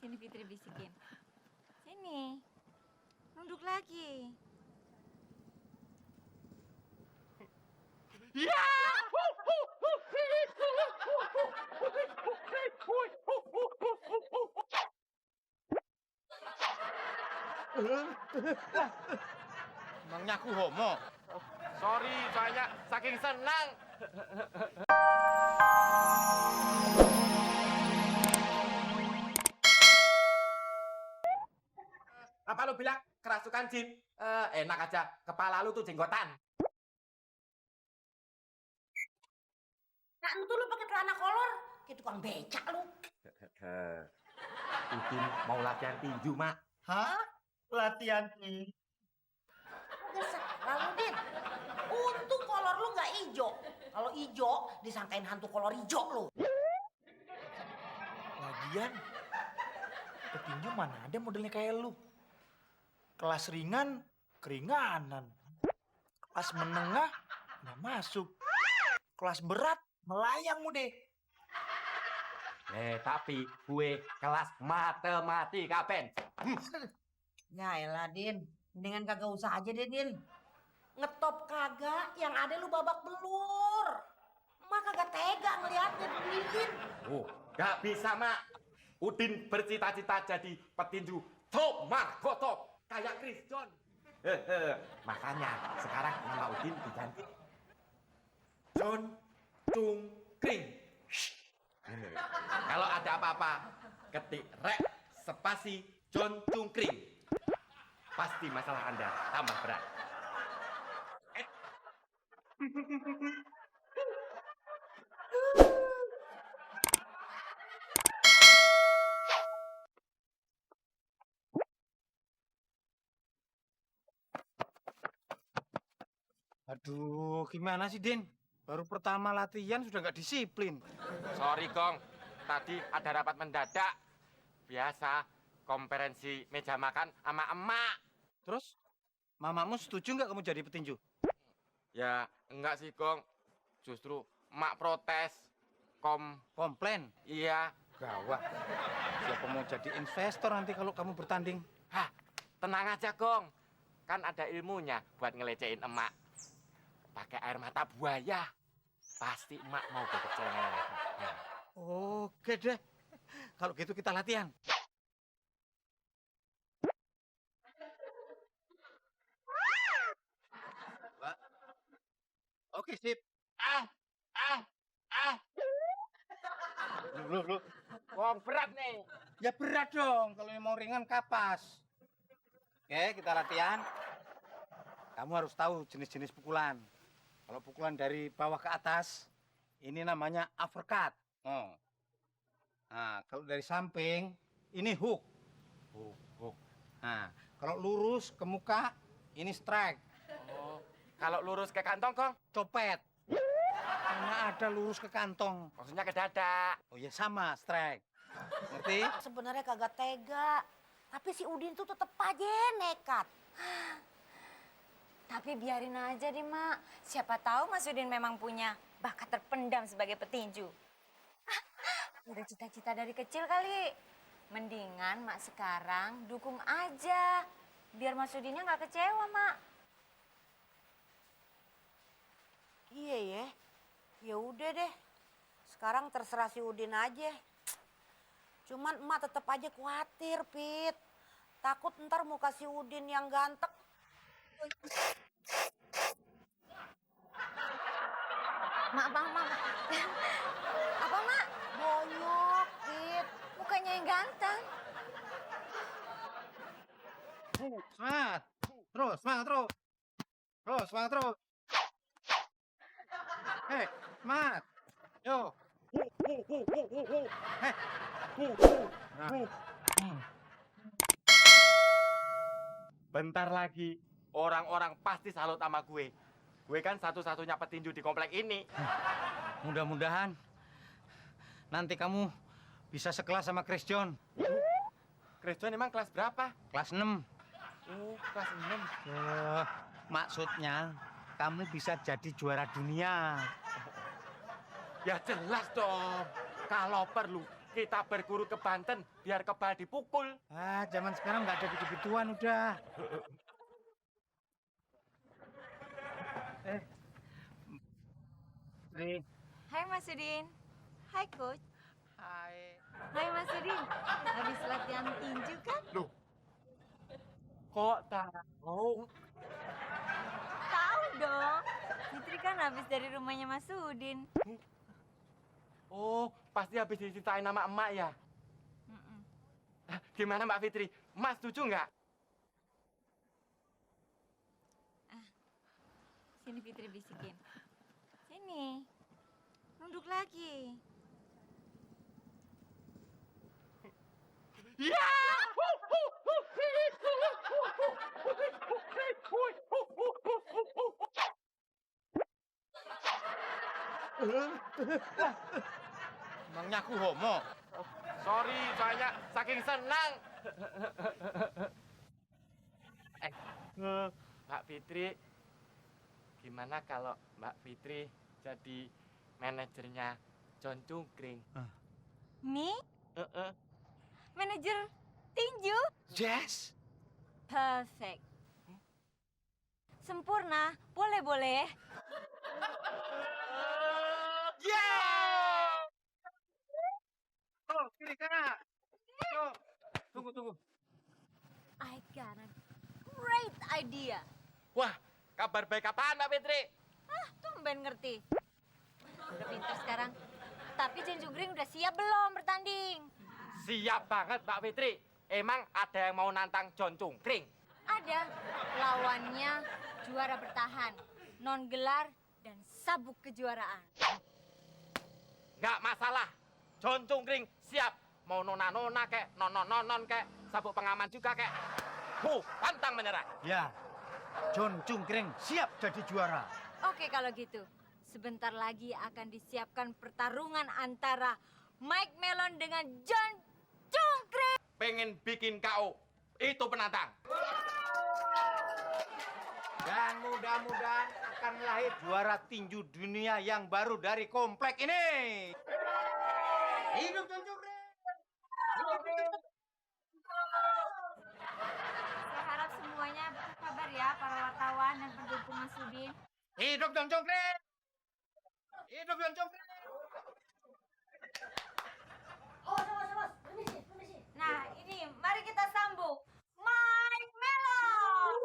Sini Fitri bisikin. Sini. Nunduk lagi. Ya! Emangnya aku homo? Sorry, soalnya saking senang. Apa lu bilang kerasukan jin? Enak aja, kepala lu tuh jenggotan. Nah, itu lu pakai celana kolor, kayak tukang becak lu. Udin mau latihan tinju, Mak. Hah? Latihan tinju? Udah salah lu, Din. Untung kolor lu nggak ijo. Kalau ijo, disangkain hantu kolor ijo lu. Lagian, petinju mana ada modelnya kayak lu? Kelas ringan, keringanan. Kelas menengah, nggak masuk. Kelas berat, melayang deh. Tapi gue kelas matematika, Ben. Ya elah, Din. Mendingan kagak usah aja deh, Din. Ngetop kagak, yang ada lu babak belur. Emak kagak tega ngeliatnya, Din. Oh, gak bisa, Mak. Udin bercita-cita jadi petinju top Margo top. Kayak Chris John. Makanya sekarang nama Udin diganti John Chung Kring. Kalau ada apa-apa, ketik rek spasi John Chung Kring. Pasti masalah Anda tambah berat. Aduh, gimana sih, Din? Baru pertama latihan sudah nggak disiplin. Sorry, Kong. Tadi ada rapat mendadak. Biasa, konferensi meja makan sama emak. Terus, mamamu setuju nggak kamu jadi petinju? Ya, enggak sih, Kong. Justru emak protes. Komplain? Iya. Gawat. Siapa mau jadi investor nanti kalau kamu bertanding? Hah, tenang aja, Kong. Kan ada ilmunya buat ngelecehin emak. Pakai air mata buaya. Pasti emak mau kekecewa. Oke deh. Kalau gitu kita latihan. Oke, sip. Loh. Kong, berat nih. Ya berat dong. Kalau mau ringan kapas. Oke, kita latihan. Kamu harus tahu jenis-jenis pukulan. Kalau pukulan dari bawah ke atas, ini namanya uppercut. Oh. Nah, kalau dari samping, ini hook. Hook. Nah, kalau lurus ke muka, ini strike. Oh, kalau lurus ke kantong, Kong? Copet. Mana ada lurus ke kantong. Maksudnya ke dada. Oh ya sama, strike. Ngerti? Sebenarnya kagak tega. Tapi si Udin tuh tetep aja nekat. Tapi biarin aja deh, Mak. Siapa tahu Mas Udin memang punya bakat terpendam sebagai petinju. Udah cita-cita dari kecil kali. Mendingan Mak sekarang dukung aja. Biar Mas Udinnya nggak kecewa, Mak. Iya ya. Ya udah deh. Sekarang terserah si Udin aja. Cuman emak tetep aja khawatir, Pit. Takut ntar muka si Udin yang ganteng. Mak. Apa, Mak? Bonyok, Pit. Mukanya yang ganteng. Semangat. Terus, semangat terus. Terus, semangat terus. Hei, semangat. Yo. Hei. Nah. Bentar lagi, orang-orang pasti salut sama gue. Gue kan satu-satunya petinju di komplek ini. Mudah-mudahan nanti kamu bisa sekelas sama Chris John. Chris John emang kelas berapa? Kelas 6. Oh, kelas 6. Maksudnya kamu bisa jadi juara dunia. Ya jelas dong. Kalau perlu, kita berguru ke Banten biar kebal dipukul. Ah, zaman sekarang nggak ada begitu-begituan udah. Nih. Hai Mas Udin. Hai Coach. Hai. Hai Mas Udin. Habis latihan tinju kan? Loh, kok tahu? Tahu dong. Fitri kan habis dari rumahnya Mas Udin. Oh, pasti habis diceritain nama emak ya? Mm-mm. Gimana Mbak Fitri? Mas setuju nggak? Sini Fitri bisikin. Sini. Nunduk lagi. Ya! Emangnya aku homo? Sorry, soalnya saking senang. Mbak Fitri, gimana kalau Mbak Fitri jadi manajernya John Cungkring? Mi, Heeh. manajer tinju. Yes. Perfect. Sempurna. Boleh. Yeah! Oh, kiri kanan. Yo. Tunggu. I got a great idea. Wah, kabar baik apaan Mbak Fitri? Tumben ngerti. Udah pintar sekarang. Tapi John Cungkring udah siap belum bertanding? Siap banget Mbak Fitri. Emang ada yang mau nantang John Cungkring? Ada. Lawannya juara bertahan, non gelar, dan sabuk kejuaraan. Nggak masalah. John Cungkring siap. Mau nona-nona kek, non-non-non kek, sabuk pengaman juga kek. Pantang menyerah. Ya. John Cungkring siap jadi juara. Oke kalau gitu. Sebentar lagi akan disiapkan pertarungan antara Mike Melon dengan John Cungkring. Pengen bikin KO. Itu penantang. Dan mudah-mudahan akan lahir juara tinju dunia yang baru dari komplek ini. Hidup John Cungkring. Saya harap semuanya berkabar ya para wartawan dan pendukung Mas Udin. Hidup John Cungkring. Hidup John Cungkring. Nah ini mari kita sambung Mike Melon.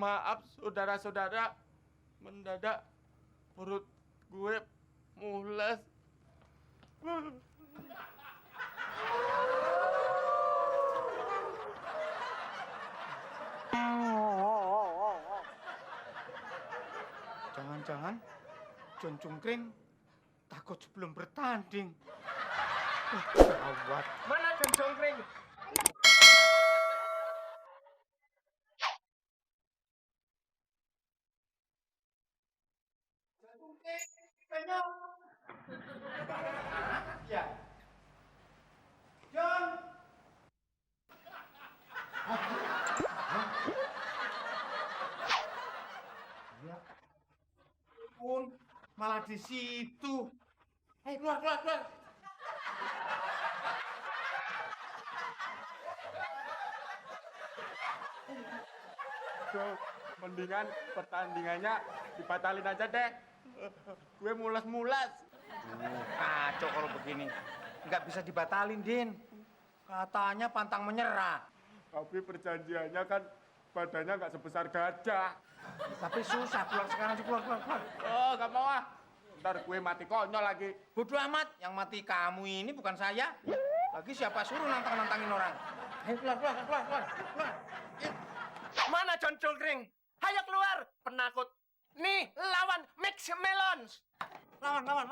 Maaf saudara-saudara, mendadak perut gue mules. Jangan-jangan John Cungkring takut sebelum bertanding. Gawat. Mana John Cungkring? Ya. John. Ya. Pun malah di situ. Keluar. So, mendingan pertandingannya dibatalin aja deh. Gue mules-mules. Kacau kalau begini. Nggak bisa dibatalin, Din. Katanya pantang menyerah. Tapi perjanjiannya kan badannya nggak sebesar gajah. Tapi susah, pulang sekarang aja, keluar. Oh, nggak mau ah. Ntar gue mati konyol lagi. Bodoh amat, yang mati kamu ini bukan saya. Lagi siapa suruh nantangin orang. Ayo keluar. Mana John Cungkring? Hayo keluar, penakut. Nih, lawan Mix Melons. Lawan. Lawan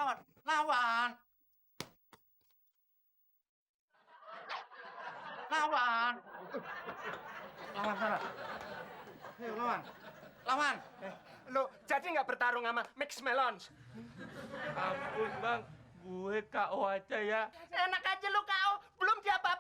sana. Ayo lawan. Lo jadi nggak bertarung sama Mix Melons? Ampun bang, gue KO aja ya. Enak aja lo KO, belum diapa